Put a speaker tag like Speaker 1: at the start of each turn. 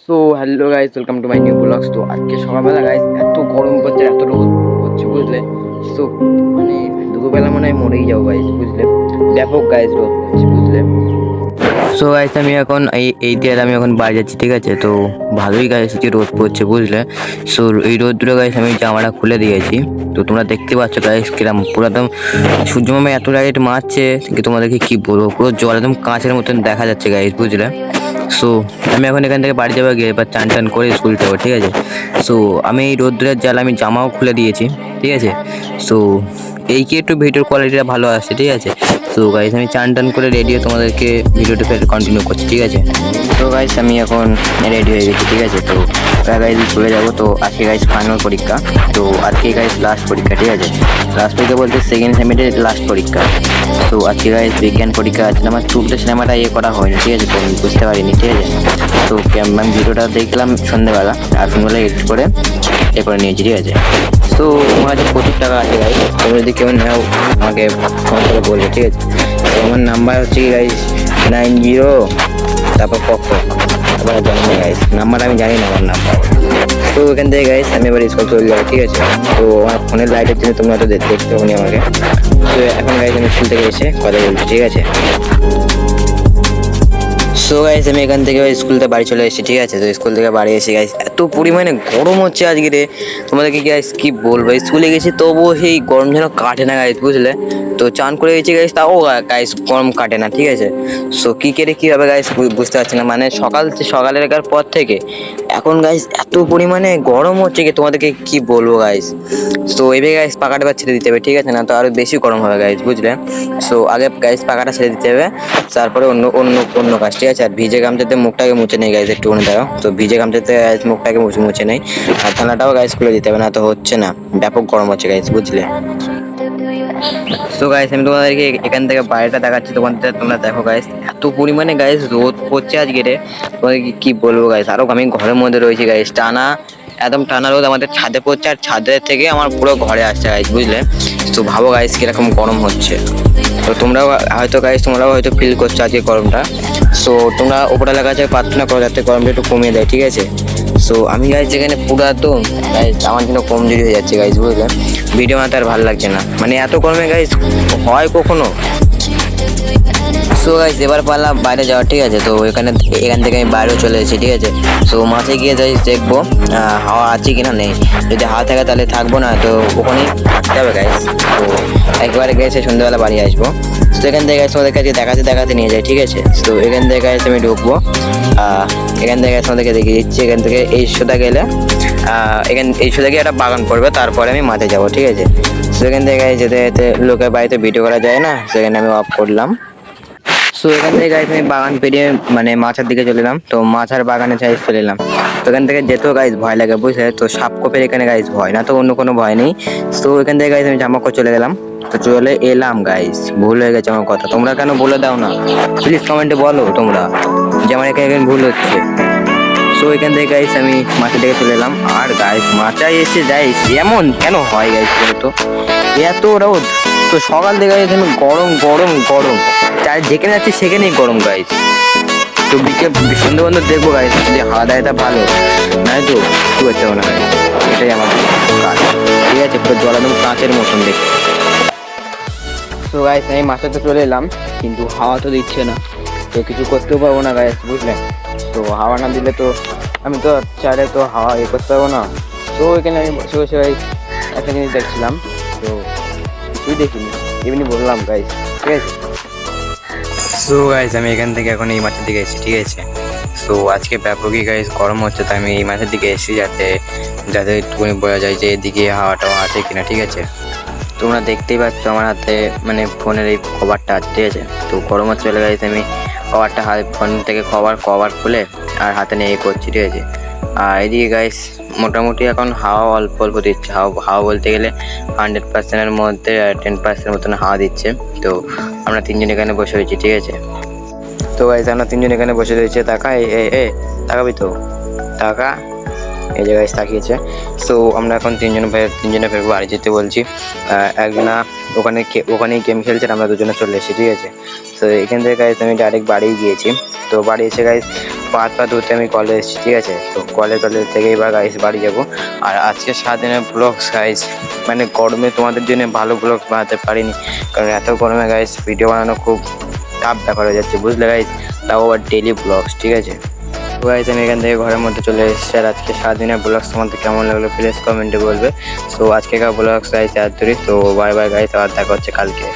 Speaker 1: So hello guys, welcome to my new blogs. তো আজকে সকালবেলা গাইস এত গরম করছে, এত রোদ হচ্ছে বুঝলে। সো মানে দুপুরবেলা মনে হয় মরেই যাবো গাইস বুঝলে, ব্যাপক গাইস রোদ করছে বুঝলে। সো গাইস আমি এখন আমি এখন বাড়ি যাচ্ছি, ঠিক আছে। তো ভালোই গাইস যে রোদ পড়ছে বুঝলে। সো এই রোদ্রে গাইস আমি জামাটা খুলে দিয়েছি। তো তোমরা দেখতে পাচ্ছ গাইস কিরম পুরো একদম সূর্যমামা এত লাইট মারছে কি তোমাদেরকে কি বলবো, পুরো জল একদম কাঁচের মতন দেখা যাচ্ছে গাইস বুঝলে। সো আমি এখন এখান থেকে বাড়ি যাবো, গিয়ে এবার চান টান করে স্কুল যাবো, ঠিক আছে। সো আমি এই রোদ্রের জাল আমি জামাও খুলে দিয়েছি, ঠিক আছে। সো এই কি একটু ভিডিওর কোয়ালিটিটা ভালো আসছে, ঠিক আছে। সো গাইস আমি চান টান করে রেডি হয়ে তোমাদেরকে ভিডিওটা ফের কন্টিনিউ করছি, ঠিক আছে। তো গাইস আমি এখন রেডি হয়ে গেছি, ঠিক আছে। তো গাইস চলে যাবো। তো আজকে গাইস ফাইনাল পরীক্ষা, তো আজকে গাইস লাস্ট পরীক্ষা, ঠিক আছে। লাস্ট পরীক্ষা বলতে সেকেন্ড সেমিস্টারের লাস্ট পরীক্ষা। তো আজকে গাইস বিজ্ঞান পরীক্ষা আছে। আমার চুলটা সিনেমাটা করা হয়নি, ঠিক আছে। তো আমি বুঝতে পারিনি, ঠিক আছে। তো আমি ভিডিওটা দেখলাম সন্ধ্যেবেলা, আর সন্ধ্যেবেলা এডিট করে করে নিয়েছি, ঠিক আছে। তো আমার কাছে প্রচুর টাকা আছে গাইস, তুমি যদি কেউ নাও আমাকে ফোন করে বলবে, ঠিক আছে। তো আমার নাম্বার হচ্ছে কি গাইস 90 তারপর তারপর জন্ম গাইস, নাম্বার আমি জানি না আমার নাম্বার। তো ওখান থেকে গাইস আমি এবার স্কুল চলে যাবো, ঠিক আছে। তো আমার ফোনের লাইটের জন্য তোমরা তো দেখতে পাবো আমাকে। তো এখন গাইস আমি স্কুল থেকে এসে কথা বলছি, ঠিক আছে। সো গাইস আমি এখান থেকে স্কুল থেকে বাড়ি চলে এসেছি, ঠিক আছে। তো স্কুল থেকে বাড়ি এসে গাইস এত পরিমাণে গরম হচ্ছে আজকে রে, তোমাদেরকে গাইস কি বলবো। স্কুলে গেছি তবুও সেই গরম যেন কাটে না গাইস বুঝলে। তো চান করে গেছি গাইস, তাও গাইস গরম কাটে না, ঠিক আছে। সো কি করে কি হবে গাইস বুঝতে পারছি না, মানে সকালের পর থেকে এখন গাইস এত পরিমাণে গরম হচ্ছে কি তোমাদেরকে কি বলবো গাইস। তো এইভাবে গাইস পাকাটা ছেড়ে দিতে হবে, ঠিক আছে, না তো আরো বেশি গরম হবে গাইস বুঝলে। সো আগে গাইস পাকাটা ছেড়ে দিতে হবে, তারপরে অন্য অন্য অন্য কাজ, ঠিক আছে। আর ভিজে গামছাতে মুখটাকে মুছে নেই গাইস, একটুখানি দাঁড়াও। তো ভিজে গামছাতে মুখটাকে মুছে নেই, আর ঠান্ডাটাও গাইস খুলে দিতে হবে, না তো হচ্ছে না, ব্যাপক গরম হচ্ছে গাইস বুঝলে। তো গাইস আমি তোমাদেরকে এখান থেকে বাইরেটা দেখাচ্ছি, তোমরা দেখো গাইস এত পরিমাণে গাইস রোদ পড়ছে আজকে রে, তোমাদেরকে কি বলবো গাইস। আরো আমি ঘরের মধ্যে রয়েছি গাইস, একদম টানা রোদ আমাদের ছাদে পড়ছে, আর ছাদের থেকে আমার পুরো ঘরে আসছে গাইস বুঝলে। তো ভাবো গাইস কিরকম গরম হচ্ছে। তো তোমরাও হয়তো ফিল করছো আজকে গরমটা। সো তোমরা ওপর এলাকা কাছে প্রার্থনা করো যাতে গরমটা একটু কমিয়ে দেয়, ঠিক আছে। সো আমি গাইস যেখানে পুরো একদম গাইস আমার জন্য কমজোরি হয়ে যাচ্ছে গাইস বুঝলে, ভিডিও বানাতে আর ভালো লাগছে না, মানে এত গরমে গাইস হয় কখনো। সো গাইস এবার পারলাম বাইরে যাওয়া, ঠিক আছে। তো এখান থেকে আমি বাইরেও চলে এসেছি, ঠিক আছে। সো মাঠে গিয়ে যাই দেখবো হাওয়া আছে কিনা নেই, যদি হাওয়া থাকে তাহলে থাকবো, না তো ওখানেই থাকতে হবে গাইস। তো একবারে গেছে সন্ধ্যাবেলা বাড়ি আসবো। তো এখান থেকে গাইস তোমাদের কাছে দেখাতে নিয়ে যাই, ঠিক আছে। তো এখান থেকে গাইস আমি ঢুকবো, এখান থেকে তোমাদেরকে দেখিয়ে দিচ্ছি। এখান থেকে এই সোজা গেলে এই সোজা গিয়ে একটা বাগান পড়বে, তারপরে আমি মাঠে যাবো, ঠিক আছে। সেখান থেকে যেতে যেতে লোকের বাড়িতে ভিডিও করা যায় না, সেখানে আমি অফ করলাম। সো এখান থেকে গাইস আমি বাগান পেরিয়ে মানে মাছের দিকে চলে এলাম। তো মাছের বাগানে চলে এলাম। তো এখান থেকে যেতেও গাইস ভয় লাগে বুঝলে, তো সাপ কোপের এখানে গাইস ভয়, না তো অন্য কোনো ভয় নেই। তো এখান থেকে গাইস আমি জামা চলে গেলাম। তো চলে এলাম গাইস, ভুল হয়ে গেছে আমার কথা, তোমরা কেন বলে দাও না প্লিজ কমেন্টে বলো তোমরা যে আমার এখানে ভুল হচ্ছে। সো এখান থেকে গাইস আমি মাছের দিকে চলে এলাম, আর গাইস মাচায় এসে গাইস এমন কেন হয় গাইস বলতো, এত রোদ। তো সকাল থেকে গাইস আমি গরম গরম গরম, চাই যেখানে যাচ্ছি সেখানেই গরম গাইস। তো সুন্দর বন্ধু দেখবো গাইস, যদি হাওয়া দেয় তা ভালো, নাই তো কি করতে হবে না গাইস, এটাই আমার কাজ, ঠিক আছে। পুরো জল একদম কাঁচের মতন দেখতে। তো গাইস আমি মাঠে তো চলে এলাম, কিন্তু হাওয়া তো দিচ্ছে না, তো কিছু করতেও পারবো না গাইস বুঝলে। তো হাওয়া না দিলে তো আমি তো চাইলে তো হাওয়া করতে পারবো না। তো এখানে আমি বসে বসে গাইস একটা জিনিস দেখছিলাম, তো কিছুই দেখিনি, এমনি বললাম গাইস, ঠিক আছে। সো গাইস আমি এখান থেকে এখন এই মাঠের দিকে এসেছি, ঠিক আছে। সো আজকে ব্যাপকই গাইস গরম হচ্ছে, তো আমি এই মাঠের দিকে এসেছি যাতে একটুখানি বোঝা যায় যে এদিকে হাওয়াটাও আছে কিনা, ঠিক আছে। তোমরা দেখতেই পাচ্ছ আমার হাতে মানে ফোনের এই কভারটা আছে, ঠিক আছে। তো গরম হচ্ছে চলে গাইস আমি কভারটা ফোন থেকে কভার খুলে আর হাতে নিয়ে করছি, ঠিক আছে। আর এদিকে গাইস মোটামুটি এখন হাওয়া অল্প অল্প দিচ্ছে, হাওয়া বলতে গেলে 100%-এর মধ্যে 10% মতন হাওয়া দিচ্ছে। তো আমরা তিনজন এখানে বসে রয়েছি, ঠিক আছে। তো গাইস আমরা তিনজন এখানে বসে রয়েছে, তাকাই তাকাবি তো, টাকা এই যে গাইস তাকিয়েছে। সো আমরা এখন তিনজনে ফের বাড়ি যেতে বলছি। একজনা ওখানেই গেম খেলছে, আর আমরা দুজনে চলে এসেছি, ঠিক আছে। তো এখান থেকে গাইস আমি ডাইরেক্ট বাড়ি গিয়েছি। তো বাড়ি এসে গাইস পা ধুতে আমি কলেজ এসেছি, ঠিক আছে। তো কলেজ থেকে এবার গাইস বাড়ি যাব। আর আজকে সারাদিনের ব্লগস গাইস, মানে গরমে তোমাদের জন্য ভালো ব্লগস বানাতে পারিনি, কারণ এত গরমে গাইস ভিডিও বানানো খুব টাফ ব্যাপার হয়ে যাচ্ছে, বুঝলে গাইস। তাও আবার ডেলি ব্লগস, ঠিক আছে। তো গাইস আমি এখান থেকে ঘরের মধ্যে চলে এসেছি। আর আজকে সারাদিনের ব্লগস তোমাদের কেমন লাগলো প্লিজ কমেন্টে বলবে। সো আজকেকার ব্লগস গাইস এত দূরই। তো বাই বাই গাইস, আবার দেখা হচ্ছে কালকে।